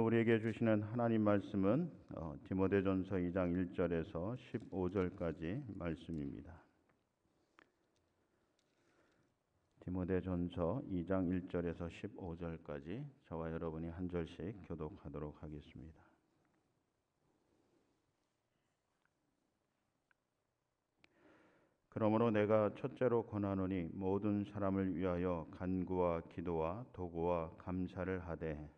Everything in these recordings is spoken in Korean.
우리에게 주시는 하나님 말씀은 디모데전서 2장 1절에서 15절까지 말씀입니다. 디모데전서 2장 1절에서 15절까지 저와 여러분이 한 절씩 교독하도록 하겠습니다. 그러므로 내가 첫째로 권하노니 모든 사람을 위하여 간구와 기도와 도구와 감사를 하되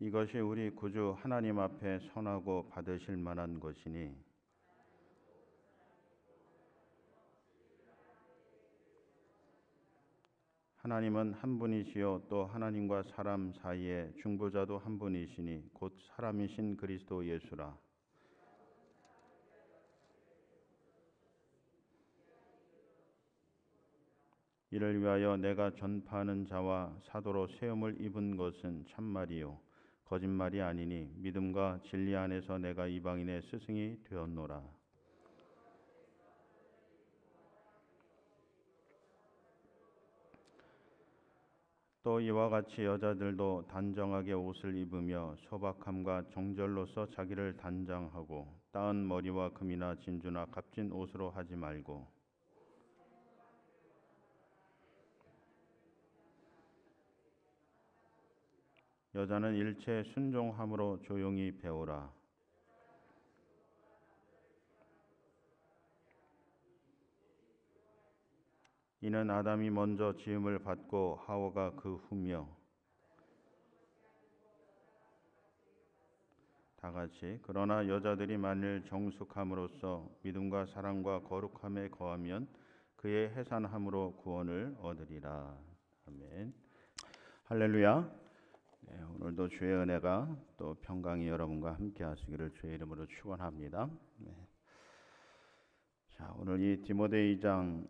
이것이 우리 구주 하나님 앞에 선하고 받으실 만한 것이니 하나님은 한 분이시요 또 하나님과 사람 사이에 중보자도 한 분이시니 곧 사람이신 그리스도 예수라. 이를 위하여 내가 전파하는 자와 사도로 세움을 입은 것은 참말이요 거짓말이 아니니 믿음과 진리 안에서 내가 이방인의 스승이 되었노라. 또 이와 같이 여자들도 단정하게 옷을 입으며 소박함과 정절로서 자기를 단장하고 따은 머리와 금이나 진주나 값진 옷으로 하지 말고 여자는 일체 순종함으로 조용히 배우라. 이는 아담이 먼저 지음을 받고 하와가 그 후며 다같이 그러나 여자들이 만일 정숙함으로써 믿음과 사랑과 거룩함에 거하면 그의 해산함으로 구원을 얻으리라. 아멘. 할렐루야. 네, 오늘도 주의 은혜가 또 평강이 여러분과 함께 하시기를 주의 이름으로 축원합니다. 네. 자, 오늘 이 디모데전서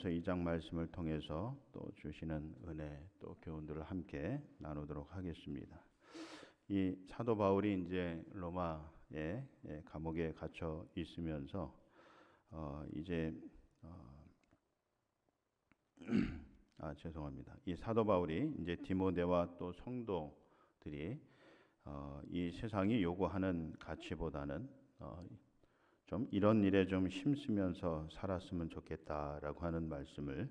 2장 말씀을 통해서 또 주시는 은혜 또 교훈들을 함께 나누도록 하겠습니다. 이 사도 바울이 이제 로마의 감옥에 갇혀 있으면서 죄송합니다. 이 사도 바울이 이제 디모데와 또 성도들이 이 세상이 요구하는 가치보다는 좀 이런 일에 좀 힘쓰면서 살았으면 좋겠다라고 하는 말씀을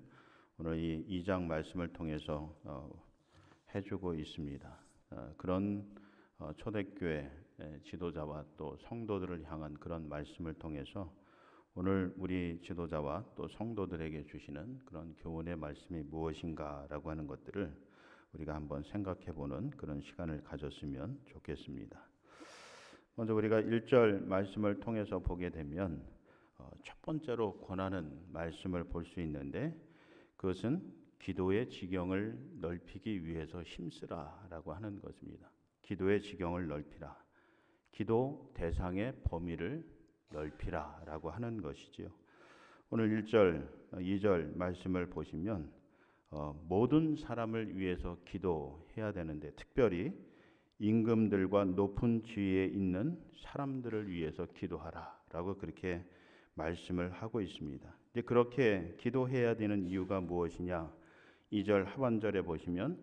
오늘 이 2장 말씀을 통해서 해주고 있습니다. 그런 초대교회 지도자와 또 성도들을 향한 그런 말씀을 통해서 오늘 우리 지도자와 또 성도들에게 주시는 그런 교훈의 말씀이 무엇인가라고 하는 것들을 우리가 한번 생각해보는 그런 시간을 가졌으면 좋겠습니다. 먼저 우리가 1절 말씀을 통해서 보게 되면 첫 번째로 권하는 말씀을 볼 수 있는데 그것은 기도의 지경을 넓히기 위해서 힘쓰라라고 하는 것입니다. 기도의 지경을 넓히라. 기도 대상의 범위를 넓히라라고 하는 것이지요. 오늘 1절, 2절 말씀을 보시면 모든 사람을 위해서 기도해야 되는데 특별히 임금들과 높은 지위에 있는 사람들을 위해서 기도하라라고 그렇게 말씀을 하고 있습니다. 이제 그렇게 기도해야 되는 이유가 무엇이냐? 2절 하반절에 보시면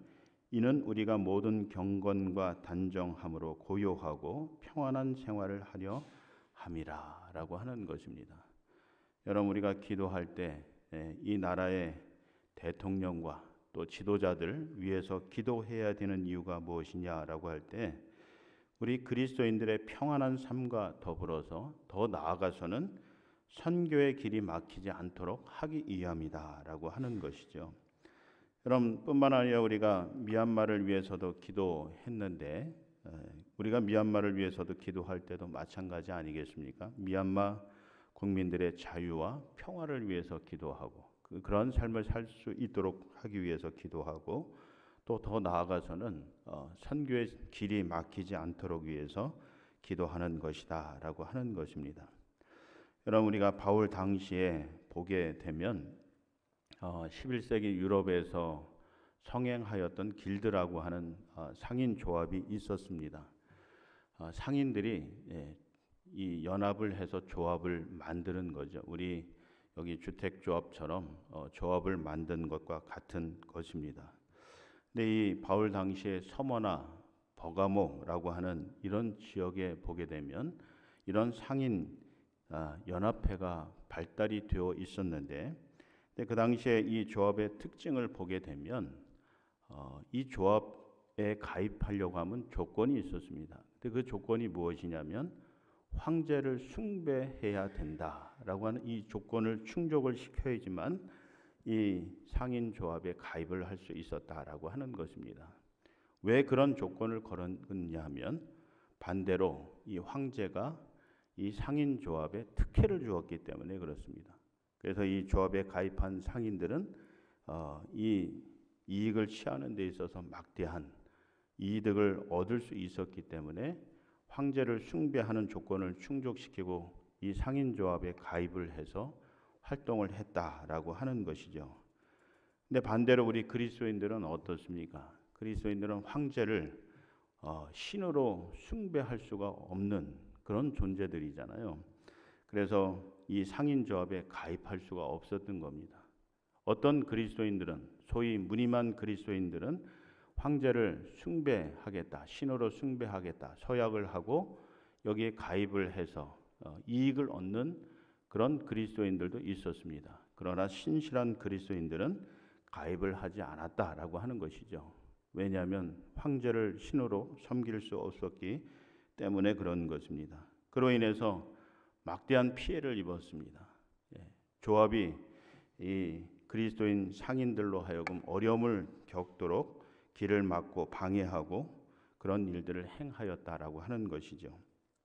이는 우리가 모든 경건과 단정함으로 고요하고 평안한 생활을 하려 함이라라고 하는 것입니다. 여러분 우리가 기도할 때 이 나라의 대통령과 또 지도자들 위해서 기도해야 되는 이유가 무엇이냐라고 할 때 우리 그리스도인들의 평안한 삶과 더불어서 더 나아가서는 선교의 길이 막히지 않도록 하기 위함이다라고 하는 것이죠. 여러분 뿐만 아니라 우리가 미얀마를 위해서도 기도했는데 우리가 미얀마를 위해서도 기도할 때도 마찬가지 아니겠습니까? 미얀마 국민들의 자유와 평화를 위해서 기도하고 그런 삶을 살 수 있도록 하기 위해서 기도하고 또 더 나아가서는 선교의 길이 막히지 않도록 위해서 기도하는 것이다 라고 하는 것입니다. 여러분 우리가 바울 당시에 보게 되면 11세기 유럽에서 성행하였던 길드라고 하는 상인 조합이 있었습니다. 상인들이 이 연합을 해서 조합을 만드는 거죠. 우리 여기 주택조합처럼 조합을 만든 것과 같은 것입니다. 근데 이 바울 당시에 서머나 버가모라고 하는 이런 지역에 보게 되면 이런 상인 연합회가 발달이 되어 있었는데, 근데 그 당시에 이 조합의 특징을 보게 되면 이 조합에 가입하려고 하면 조건이 있었습니다. 근데 그 조건이 무엇이냐면 황제를 숭배해야 된다라고 하는 이 조건을 충족을 시켜야지만 이 상인 조합에 가입을 할 수 있었다라고 하는 것입니다. 왜 그런 조건을 걸었냐 하면 반대로 이 황제가 이 상인 조합에 특혜를 주었기 때문에 그렇습니다. 그래서 이 조합에 가입한 상인들은 이 이익을 취하는 데 있어서 막대한 이득을 얻을 수 있었기 때문에 황제를 숭배하는 조건을 충족시키고 이 상인 조합에 가입을 해서 활동을 했다라고 하는 것이죠. 근데 반대로 우리 그리스도인들은 어떻습니까? 그리스도인들은 황제를 신으로 숭배할 수가 없는 그런 존재들이잖아요. 그래서 이 상인 조합에 가입할 수가 없었던 겁니다. 어떤 그리스도인들은, 소위 무림한 그리스도인들은 황제를 숭배하겠다, 신으로 숭배하겠다 서약을 하고 여기에 가입을 해서 이익을 얻는 그런 그리스도인들도 있었습니다. 그러나 신실한 그리스도인들은 가입을 하지 않았다라고 하는 것이죠. 왜냐하면 황제를 신으로 섬길 수 없었기 때문에 그런 것입니다. 그로 인해서 막대한 피해를 입었습니다. 조합이 이 그리스도인 상인들로 하여금 어려움을 겪도록 길을 막고 방해하고 그런 일들을 행하였다라고 하는 것이죠.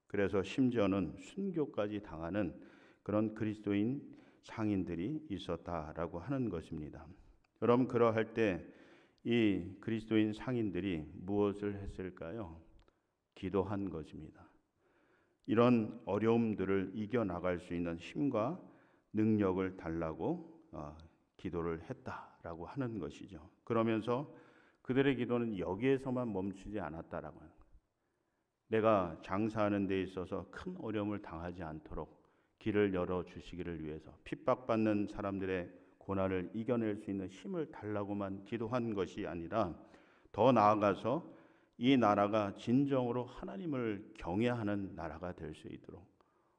그래서 심지어는 순교까지 당하는 그런 그리스도인 상인들이 있었다라고 하는 것입니다. 여러분, 그러할 때 이 그리스도인 상인들이 무엇을 했을까요? 기도한 것입니다. 이런 어려움들을 이겨나갈 수 있는 힘과 능력을 달라고 기도를 했다라고 하는 것이죠. 그러면서 그들의 기도는 여기에서만 멈추지 않았다라고 하는 거예요. 내가 장사하는 데 있어서 큰 어려움을 당하지 않도록 길을 열어주시기를 위해서 핍박받는 사람들의 고난을 이겨낼 수 있는 힘을 달라고만 기도한 것이 아니라 더 나아가서 이 나라가 진정으로 하나님을 경외하는 나라가 될 수 있도록,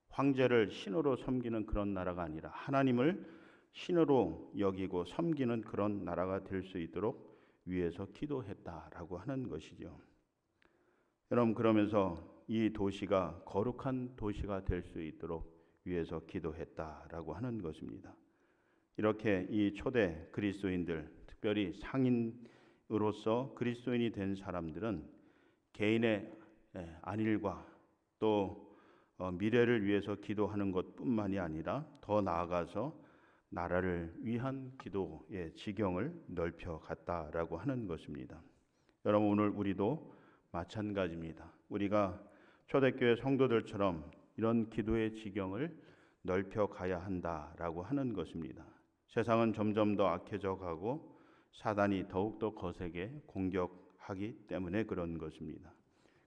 황제를 신으로 섬기는 그런 나라가 아니라 하나님을 신으로 여기고 섬기는 그런 나라가 될 수 있도록 위해서 기도했다라고 하는 것이죠. 여러분, 그러면서 이 도시가 거룩한 도시가 될 수 있도록 위해서 기도했다라고 하는 것입니다. 이렇게 이 초대 그리스도인들, 특별히 상인으로서 그리스도인이 된 사람들은 개인의 안일과 또 미래를 위해서 기도하는 것뿐만이 아니라 더 나아가서 나라를 위한 기도의 지경을 넓혀 갔다라고 하는 것입니다. 여러분, 오늘 우리도 마찬가지입니다. 우리가 초대교회 성도들처럼 이런 기도의 지경을 넓혀 가야 한다라고 하는 것입니다. 세상은 점점 더 악해져 가고 사단이 더욱더 거세게 공격하기 때문에 그런 것입니다.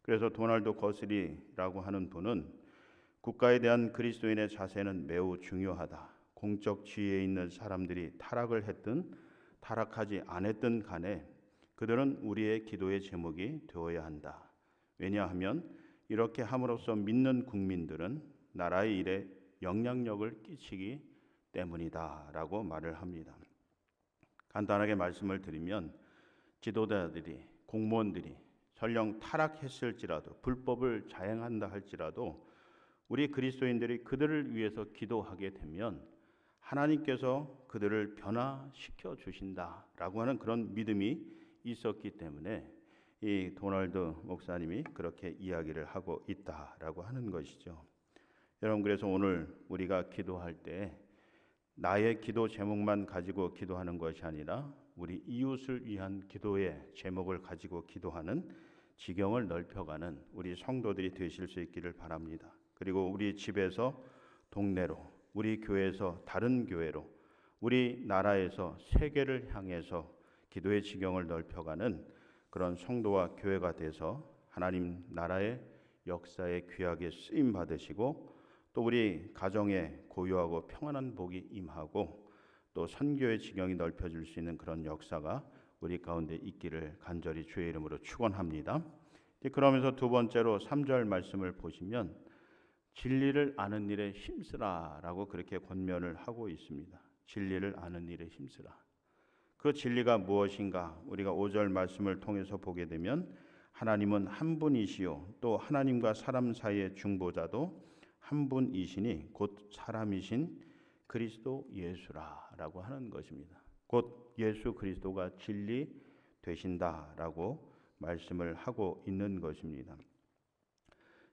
그래서 도널드 거슬리라고 하는 분은 국가에 대한 그리스도인의 자세는 매우 중요하다. 공적 지위에 있는 사람들이 타락을 했든 타락하지 않았든 간에 그들은 우리의 기도의 제목이 되어야 한다. 왜냐하면 이렇게 함으로써 믿는 국민들은 나라의 일에 영향력을 끼치기 때문이다라고 말을 합니다. 간단하게 말씀을 드리면 지도자들이, 공무원들이 설령 타락했을지라도, 불법을 자행한다 할지라도 우리 그리스도인들이 그들을 위해서 기도하게 되면 하나님께서 그들을 변화시켜 주신다라고 하는 그런 믿음이 있었기 때문에 이 도널드 목사님이 그렇게 이야기를 하고 있다라고 하는 것이죠. 여러분, 그래서 오늘 우리가 기도할 때 나의 기도 제목만 가지고 기도하는 것이 아니라 우리 이웃을 위한 기도의 제목을 가지고 기도하는 지경을 넓혀가는 우리 성도들이 되실 수 있기를 바랍니다. 그리고 우리 집에서 동네로, 우리 교회에서 다른 교회로, 우리 나라에서 세계를 향해서 기도의 지경을 넓혀가는 그런 성도와 교회가 돼서 하나님 나라의 역사에 귀하게 쓰임 받으시고 또 우리 가정에 고요하고 평안한 복이 임하고 또 선교의 지경이 넓혀질 수 있는 그런 역사가 우리 가운데 있기를 간절히 주의 이름으로 축원합니다. 그러면서 두 번째로 3절 말씀을 보시면 진리를 아는 일에 힘쓰라라고 그렇게 권면을 하고 있습니다. 진리를 아는 일에 힘쓰라. 그 진리가 무엇인가? 우리가 5절 말씀을 통해서 보게 되면 하나님은 한 분이시요 또 하나님과 사람 사이의 중보자도 한 분이시니 곧 사람이신 그리스도 예수라라고 하는 것입니다. 곧 예수 그리스도가 진리 되신다라고 말씀을 하고 있는 것입니다.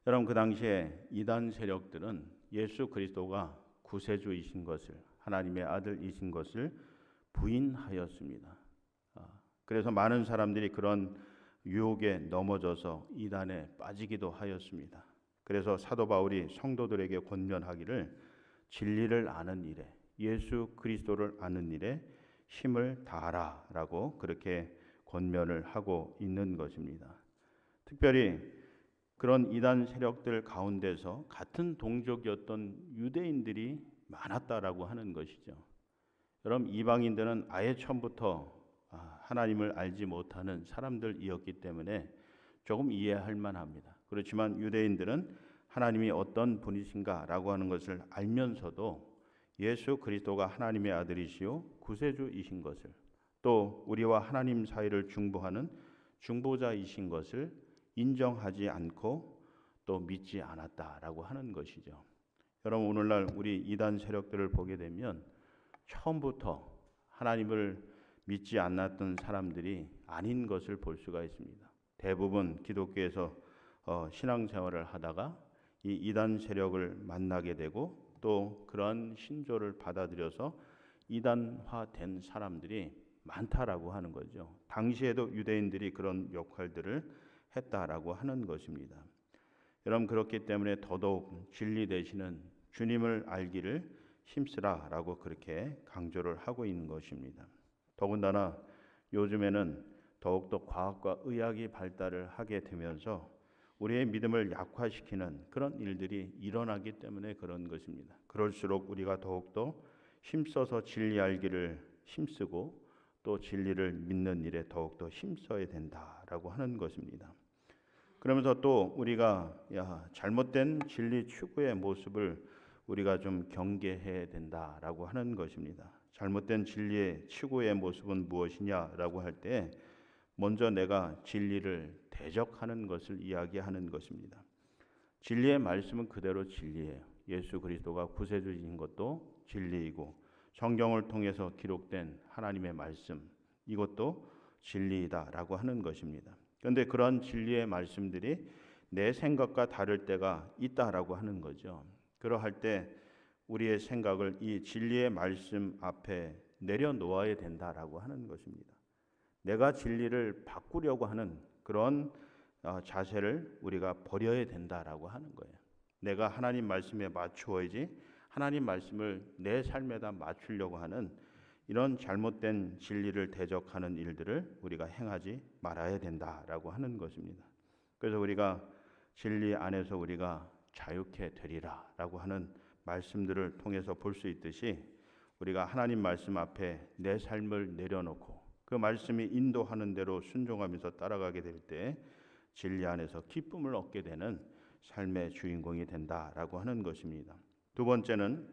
여러분, 그 당시에 이단 세력들은 예수 그리스도가 구세주이신 것을, 하나님의 아들이신 것을 부인하였습니다. 그래서 많은 사람들이 그런 유혹에 넘어져서 이단에 빠지기도 하였습니다. 그래서 사도 바울이 성도들에게 권면하기를 진리를 아는 일에, 예수 그리스도를 아는 일에 힘을 다하라라고 그렇게 권면을 하고 있는 것입니다. 특별히 그런 이단 세력들 가운데서 같은 동족이었던 유대인들이 많았다라고 하는 것이죠. 여러분, 이방인들은 아예 처음부터 하나님을 알지 못하는 사람들이었기 때문에 조금 이해할 만합니다. 그렇지만 유대인들은 하나님이 어떤 분이신가라고 하는 것을 알면서도 예수 그리스도가 하나님의 아들이시요 구세주이신 것을, 또 우리와 하나님 사이를 중보하는 중보자이신 것을 인정하지 않고 또 믿지 않았다라고 하는 것이죠. 여러분, 오늘날 우리 이단 세력들을 보게 되면 처음부터 하나님을 믿지 않았던 사람들이 아닌 것을 볼 수가 있습니다. 대부분 기독교에서 신앙생활을 하다가 이 이단 세력을 만나게 되고 또 그런 신조를 받아들여서 이단화된 사람들이 많다라고 하는 거죠. 당시에도 유대인들이 그런 역할들을 했다라고 하는 것입니다. 여러분, 그렇기 때문에 더더욱 진리 되시는 주님을 알기를 힘쓰라라고 그렇게 강조를 하고 있는 것입니다. 더군다나 요즘에는 더욱더 과학과 의학이 발달을 하게 되면서 우리의 믿음을 약화시키는 그런 일들이 일어나기 때문에 그런 것입니다. 그럴수록 우리가 더욱더 힘써서 진리 알기를 힘쓰고 또 진리를 믿는 일에 더욱더 힘써야 된다라고 하는 것입니다. 그러면서 또 우리가 잘못된 진리 추구의 모습을 우리가 좀 경계해야 된다라고 하는 것입니다. 잘못된 진리의 추구의 모습은 무엇이냐라고 할 때 먼저 내가 진리를 대적하는 것을 이야기하는 것입니다. 진리의 말씀은 그대로 진리예요. 예수 그리스도가 구세주이신 것도 진리이고 성경을 통해서 기록된 하나님의 말씀, 이것도 진리이다라고 하는 것입니다. 그런데 그런 진리의 말씀들이 내 생각과 다를 때가 있다라고 하는 거죠. 그러할 때 우리의 생각을 이 진리의 말씀 앞에 내려놓아야 된다라고 하는 것입니다. 내가 진리를 바꾸려고 하는 그런 자세를 우리가 버려야 된다라고 하는 거예요. 내가 하나님 말씀에 맞추어야지 하나님 말씀을 내 삶에다 맞추려고 하는 이런 잘못된 진리를 대적하는 일들을 우리가 행하지 말아야 된다라고 하는 것입니다. 그래서 우리가 진리 안에서 우리가 자유케 되리라라고 하는 말씀들을 통해서 볼 수 있듯이 우리가 하나님 말씀 앞에 내 삶을 내려놓고 그 말씀이 인도하는 대로 순종하면서 따라가게 될 때 진리 안에서 기쁨을 얻게 되는 삶의 주인공이 된다라고 하는 것입니다. 두 번째는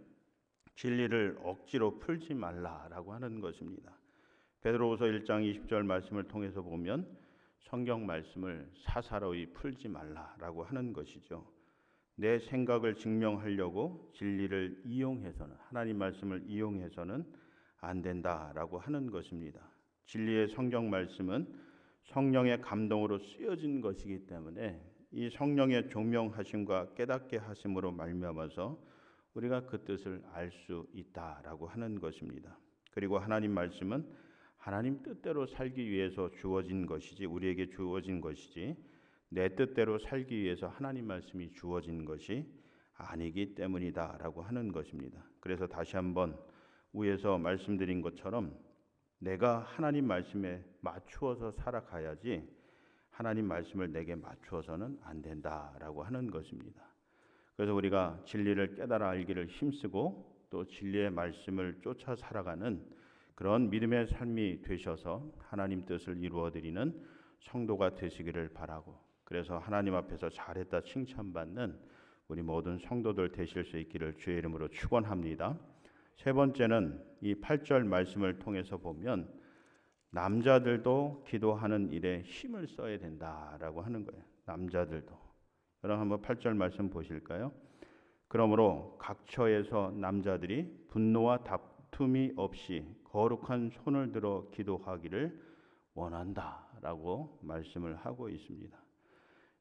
진리를 억지로 풀지 말라라고 하는 것입니다. 베드로후서 1장 20절 말씀을 통해서 보면 성경 말씀을 사사로이 풀지 말라라고 하는 것이죠. 내 생각을 증명하려고 진리를 이용해서는, 하나님 말씀을 이용해서는 안 된다라고 하는 것입니다. 진리의 성경 말씀은 성령의 감동으로 쓰여진 것이기 때문에 이 성령의 조명하심과 깨닫게 하심으로 말미암아서 우리가 그 뜻을 알 수 있다라고 하는 것입니다. 그리고 하나님 말씀은 하나님 뜻대로 살기 위해서 주어진 것이지, 우리에게 주어진 것이지 내 뜻대로 살기 위해서 하나님 말씀이 주어진 것이 아니기 때문이다라고 하는 것입니다. 그래서 다시 한번 위에서 말씀드린 것처럼 내가 하나님 말씀에 맞추어서 살아가야지 하나님 말씀을 내게 맞추어서는 안 된다라고 하는 것입니다. 그래서 우리가 진리를 깨달아 알기를 힘쓰고 또 진리의 말씀을 쫓아 살아가는 그런 믿음의 삶이 되셔서 하나님 뜻을 이루어드리는 성도가 되시기를 바라고, 그래서 하나님 앞에서 잘했다 칭찬받는 우리 모든 성도들 되실 수 있기를 주의 이름으로 축원합니다. 세 번째는 이 8절 말씀을 통해서 보면 남자들도 기도하는 일에 힘을 써야 된다라고 하는 거예요. 남자들도. 여러분 한번 8절 말씀 보실까요? 그러므로 각 처에서 남자들이 분노와 다툼이 없이 거룩한 손을 들어 기도하기를 원한다라고 말씀을 하고 있습니다.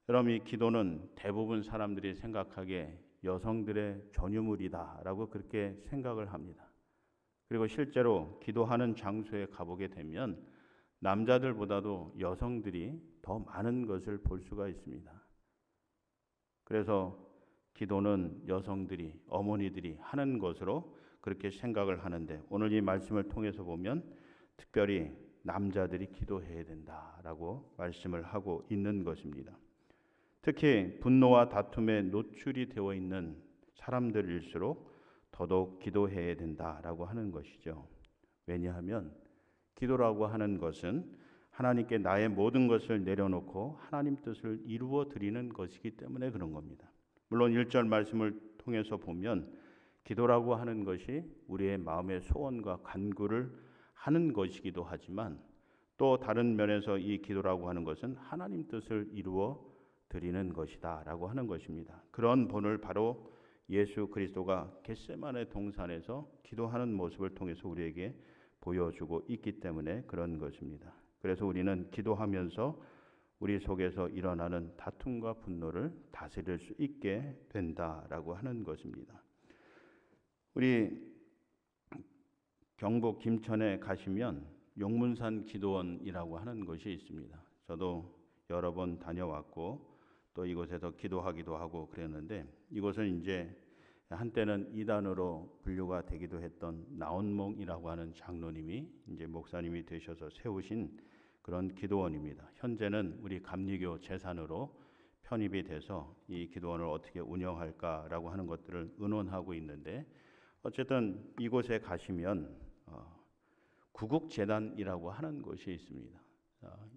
여러분, 이 기도는 대부분 사람들이 생각하기에 여성들의 전유물이다라고 그렇게 생각을 합니다. 그리고 실제로 기도하는 장소에 가보게 되면 남자들보다도 여성들이 더 많은 것을 볼 수가 있습니다. 그래서 기도는 여성들이, 어머니들이 하는 것으로 그렇게 생각을 하는데, 오늘 이 말씀을 통해서 보면 특별히 남자들이 기도해야 된다라고 말씀을 하고 있는 것입니다. 특히 분노와 다툼에 노출이 되어 있는 사람들일수록 더더욱 기도해야 된다라고 하는 것이죠. 왜냐하면 기도라고 하는 것은 하나님께 나의 모든 것을 내려놓고 하나님 뜻을 이루어 드리는 것이기 때문에 그런 겁니다. 물론 1절 말씀을 통해서 보면 기도라고 하는 것이 우리의 마음의 소원과 간구를 하는 것이기도 하지만, 또 다른 면에서 이 기도라고 하는 것은 하나님 뜻을 이루어 드리는 것이다 라고 하는 것입니다. 그런 본을 바로 예수 그리스도가 겟세마네 동산에서 기도하는 모습을 통해서 우리에게 보여주고 있기 때문에 그런 것입니다. 그래서 우리는 기도하면서 우리 속에서 일어나는 다툼과 분노를 다스릴 수 있게 된다라고 하는 것입니다. 우리 경북 김천에 가시면 용문산 기도원이라고 하는 곳이 있습니다. 저도 여러 번 다녀왔고 또 이곳에서 기도하기도 하고 그랬는데, 이곳은 이제 한때는 이단으로 분류가 되기도 했던 나온몽이라고 하는 장로님이 이제 목사님이 되셔서 세우신 그런 기도원입니다. 현재는 우리 감리교 재산으로 편입이 돼서 이 기도원을 어떻게 운영할까라고 하는 것들을 의논하고 있는데, 어쨌든 이곳에 가시면 구국재단이라고 하는 곳이 있습니다.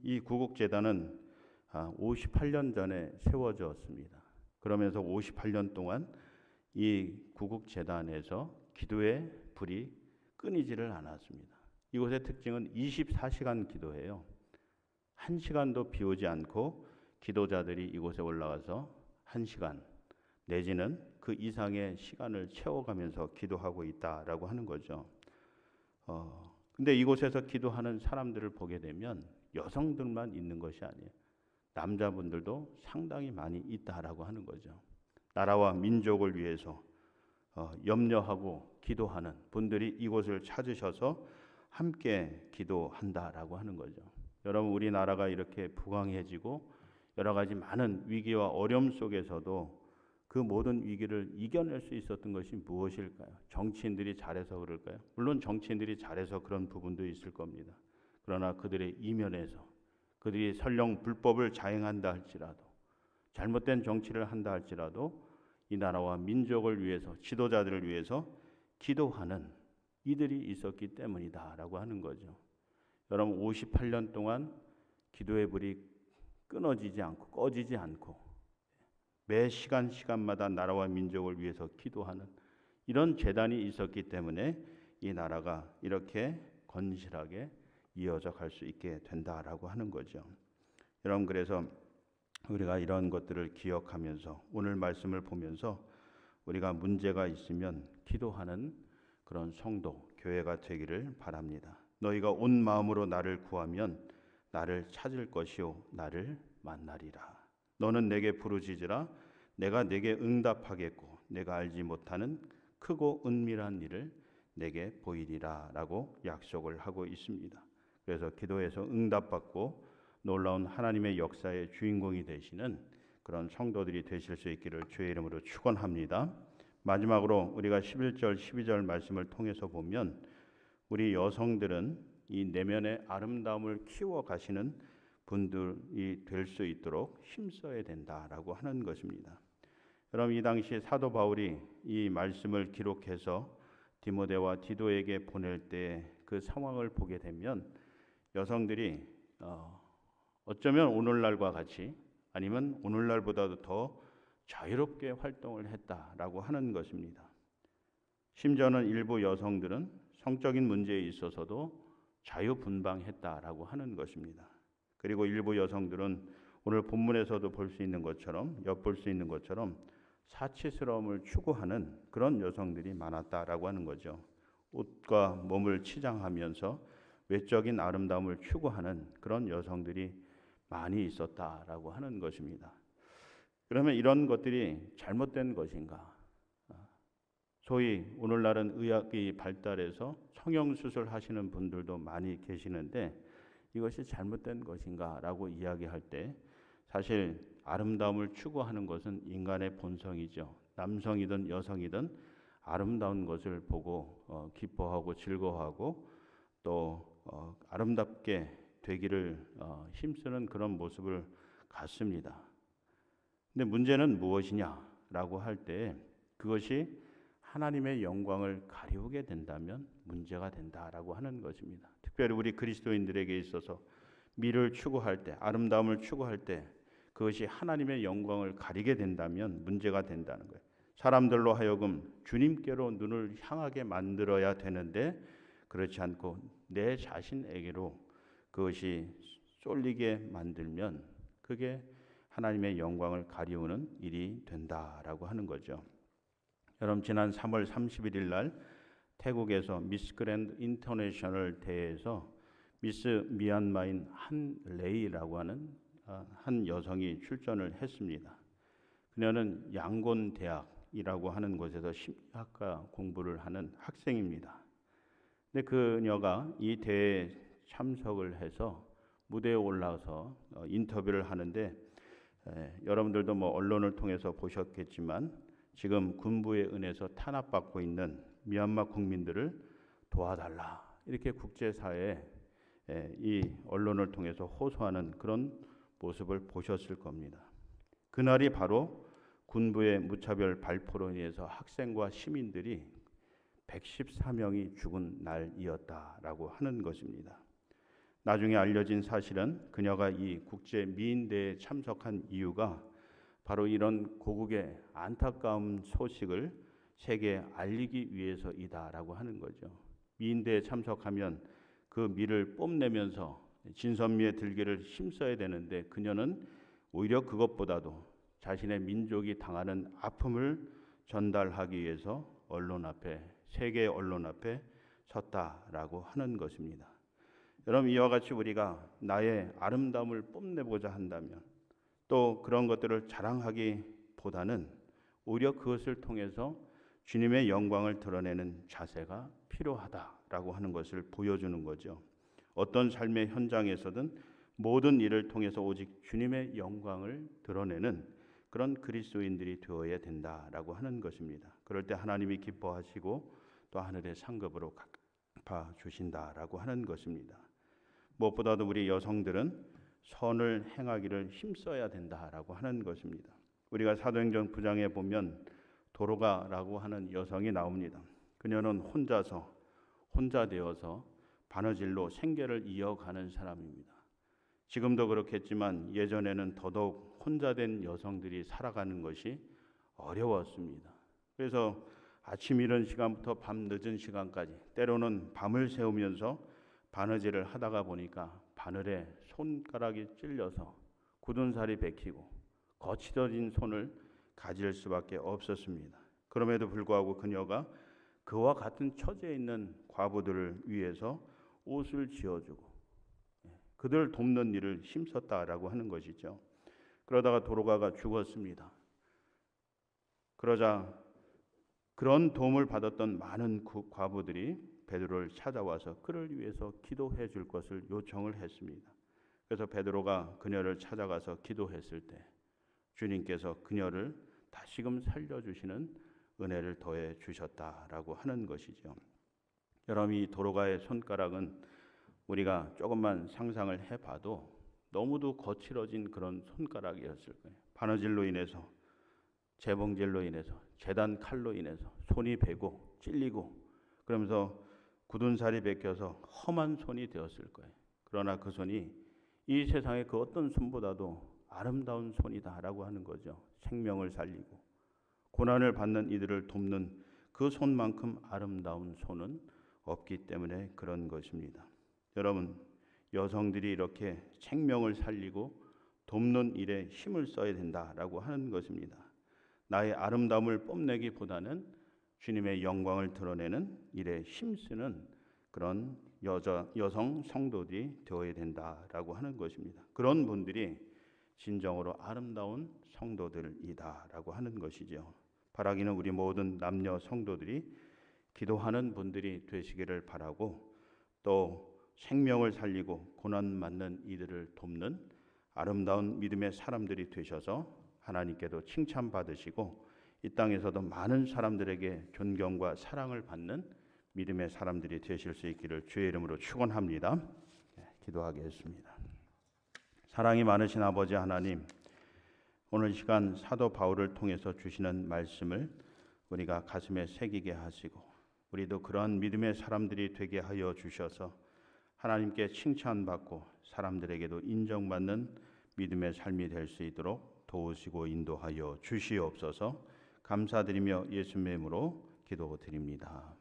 이 구국재단은 58년 전에 세워졌습니다. 그러면서 58년 동안 이 구국재단에서 기도의 불이 끊이지를 않았습니다. 이곳의 특징은 24시간 기도해요. 1시간도 비우지 않고 기도자들이 이곳에 올라가서 1시간 내지는 그 이상의 시간을 채워가면서 기도하고 있다라고 하는 거죠. 근데 이곳에서 기도하는 사람들을 보게 되면 여성들만 있는 것이 아니에요. 남자분들도 상당히 많이 있다라고 하는 거죠. 나라와 민족을 위해서 염려하고 기도하는 분들이 이곳을 찾으셔서 함께 기도한다라고 하는 거죠. 여러분, 우리나라가 이렇게 부강해지고 여러 가지 많은 위기와 어려움 속에서도 그 모든 위기를 이겨낼 수 있었던 것이 무엇일까요? 정치인들이 잘해서 그럴까요? 물론 정치인들이 잘해서 그런 부분도 있을 겁니다. 그러나 그들의 이면에서 그들이 설령 불법을 자행한다 할지라도, 잘못된 정치를 한다 할지라도 이 나라와 민족을 위해서, 지도자들을 위해서 기도하는 이들이 있었기 때문이다라고 하는 거죠. 여러분, 58년 동안 기도의 불이 끊어지지 않고 꺼지지 않고 매 시간마다 나라와 민족을 위해서 기도하는 이런 재단이 있었기 때문에 이 나라가 이렇게 건실하게 이어져 갈 수 있게 된다라고 하는 거죠. 여러분, 그래서 우리가 이런 것들을 기억하면서 오늘 말씀을 보면서 우리가 문제가 있으면 기도하는 그런 성도, 교회가 되기를 바랍니다. 너희가 온 마음으로 나를 구하면 나를 찾을 것이요 나를 만나리라. 너는 내게 부르짖으라. 내가 내게 응답하겠고 내가 알지 못하는 크고 은밀한 일을 내게 보이리라 라고 약속을 하고 있습니다. 그래서 기도에서 응답받고 놀라운 하나님의 역사의 주인공이 되시는 그런 성도들이 되실 수 있기를 주의 이름으로 축원합니다. 마지막으로 우리가 11절 12절 말씀을 통해서 보면 우리 여성들은 이 내면의 아름다움을 키워 가시는 분들이 될 수 있도록 힘써야 된다라고 하는 것입니다. 여러분, 이 당시 사도 바울이 이 말씀을 기록해서 디모데와 디도에게 보낼 때 그 상황을 보게 되면 여성들이 어쩌면 오늘날과 같이 아니면 오늘날보다도 더 자유롭게 활동을 했다라고 하는 것입니다. 심지어는 일부 여성들은 성적인 문제에 있어서도 자유분방했다라고 하는 것입니다. 그리고 일부 여성들은 오늘 본문에서도 볼 수 있는 것처럼 엿볼 수 있는 것처럼 사치스러움을 추구하는 그런 여성들이 많았다라고 하는 거죠. 옷과 몸을 치장하면서 외적인 아름다움을 추구하는 그런 여성들이 많이 있었다라고 하는 것입니다. 그러면 이런 것들이 잘못된 것인가? 소위 오늘날은 의학이 발달해서 성형수술 하시는 분들도 많이 계시는데 이것이 잘못된 것인가라고 이야기할 때 사실 아름다움을 추구하는 것은 인간의 본성이죠. 남성이든 여성이든 아름다운 것을 보고 기뻐하고 즐거워하고 또 아름답게 되기를 힘쓰는 그런 모습을 갖습니다. 근데 문제는 무엇이냐라고 할 때 그것이 하나님의 영광을 가리우게 된다면 문제가 된다라고 하는 것입니다. 특별히 우리 그리스도인들에게 있어서 미를 추구할 때, 아름다움을 추구할 때 그것이 하나님의 영광을 가리게 된다면 문제가 된다는 거예요. 사람들로 하여금 주님께로 눈을 향하게 만들어야 되는데 그렇지 않고 내 자신에게로 그것이 쏠리게 만들면 그게 하나님의 영광을 가리우는 일이 된다라고 하는 거죠. 여러분, 지난 3월 31일 날 태국에서 미스 그랜드 인터내셔널 대회에서 미스 미얀마인 한레이라고 하는 한 여성이 출전을 했습니다. 그녀는 양곤 대학이라고 하는 곳에서 심리학과 공부를 하는 학생입니다. 근데 그녀가 이 대회에 참석을 해서 무대에 올라서 인터뷰를 하는데 여러분들도 뭐 언론을 통해서 보셨겠지만 지금 군부의 은혜에서 탄압받고 있는 미얀마 국민들을 도와달라 이렇게 국제사회에 이 언론을 통해서 호소하는 그런 모습을 보셨을 겁니다. 그날이 바로 군부의 무차별 발포로 인해서 학생과 시민들이 114명이 죽은 날이었다라고 하는 것입니다. 나중에 알려진 사실은 그녀가 이 국제 미인대회에 참석한 이유가 바로 이런 고국의 안타까운 소식을 세계에 알리기 위해서이다라고 하는 거죠. 미인대회에 참석하면 그 미를 뽐내면서 진선미의 들기를 힘써야 되는데 그녀는 오히려 그것보다도 자신의 민족이 당하는 아픔을 전달하기 위해서 언론 앞에, 세계 언론 앞에 섰다라고 하는 것입니다. 여러분, 이와 같이 우리가 나의 아름다움을 뽐내고자 한다면 또 그런 것들을 자랑하기보다는 오히려 그것을 통해서 주님의 영광을 드러내는 자세가 필요하다라고 하는 것을 보여주는 거죠. 어떤 삶의 현장에서든 모든 일을 통해서 오직 주님의 영광을 드러내는 그런 그리스도인들이 되어야 된다라고 하는 것입니다. 그럴 때 하나님이 기뻐하시고 또 하늘의 상급으로 갚아 주신다라고 하는 것입니다. 무엇보다도 우리 여성들은 선을 행하기를 힘써야 된다라고 하는 것입니다. 우리가 사도행전 9장에 보면 도로가라고 하는 여성이 나옵니다. 그녀는 혼자 되어서 바느질로 생계를 이어가는 사람입니다. 지금도 그렇겠지만 예전에는 더더욱 혼자 된 여성들이 살아가는 것이 어려웠습니다. 그래서 아침 이른 시간부터 밤 늦은 시간까지 때로는 밤을 새우면서 바느질을 하다가 보니까 바늘에 손가락이 찔려서 굳은 살이 베끼고 거칠어진 손을 가질 수밖에 없었습니다. 그럼에도 불구하고 그녀가 그와 같은 처지에 있는 과부들을 위해서 옷을 지어주고 그들을 돕는 일을 힘썼다라고 하는 것이죠. 그러다가 도로가가 죽었습니다. 그러자 그런 도움을 받았던 많은 과부들이 베드로를 찾아와서 그를 위해서 기도해 줄 것을 요청을 했습니다. 그래서 베드로가 그녀를 찾아가서 기도했을 때 주님께서 그녀를 다시금 살려주시는 은혜를 더해 주셨다라고 하는 것이죠. 여러분, 이 도로가의 손가락은 우리가 조금만 상상을 해봐도 너무도 거칠어진 그런 손가락이었을 거예요. 바느질로 인해서, 재봉질로 인해서, 재단 칼로 인해서 손이 베고 찔리고 그러면서 굳은 살이 벗겨서 험한 손이 되었을 거예요. 그러나 그 손이 이 세상의 그 어떤 손보다도 아름다운 손이다라고 하는 거죠. 생명을 살리고 고난을 받는 이들을 돕는 그 손만큼 아름다운 손은 없기 때문에 그런 것입니다. 여러분, 여성들이 이렇게 생명을 살리고 돕는 일에 힘을 써야 된다라고 하는 것입니다. 나의 아름다움을 뽐내기보다는 주님의 영광을 드러내는 일에 힘쓰는 그런 여성 성도들이 되어야 된다라고 하는 것입니다. 그런 분들이 진정으로 아름다운 성도들이다라고 하는 것이죠. 바라기는 우리 모든 남녀 성도들이 기도하는 분들이 되시기를 바라고, 또 생명을 살리고 고난 맞는 이들을 돕는 아름다운 믿음의 사람들이 되셔서 하나님께도 칭찬받으시고 이 땅에서도 많은 사람들에게 존경과 사랑을 받는 믿음의 사람들이 되실 수 있기를 주의 이름으로 축원합니다. 기도하겠습니다. 사랑이 많으신 아버지 하나님, 오늘 시간 사도 바울을 통해서 주시는 말씀을 우리가 가슴에 새기게 하시고 우리도 그러한 믿음의 사람들이 되게 하여 주셔서 하나님께 칭찬받고 사람들에게도 인정받는 믿음의 삶이 될 수 있도록 도우시고 인도하여 주시옵소서. 감사드리며 예수님의 이름으로 기도드립니다.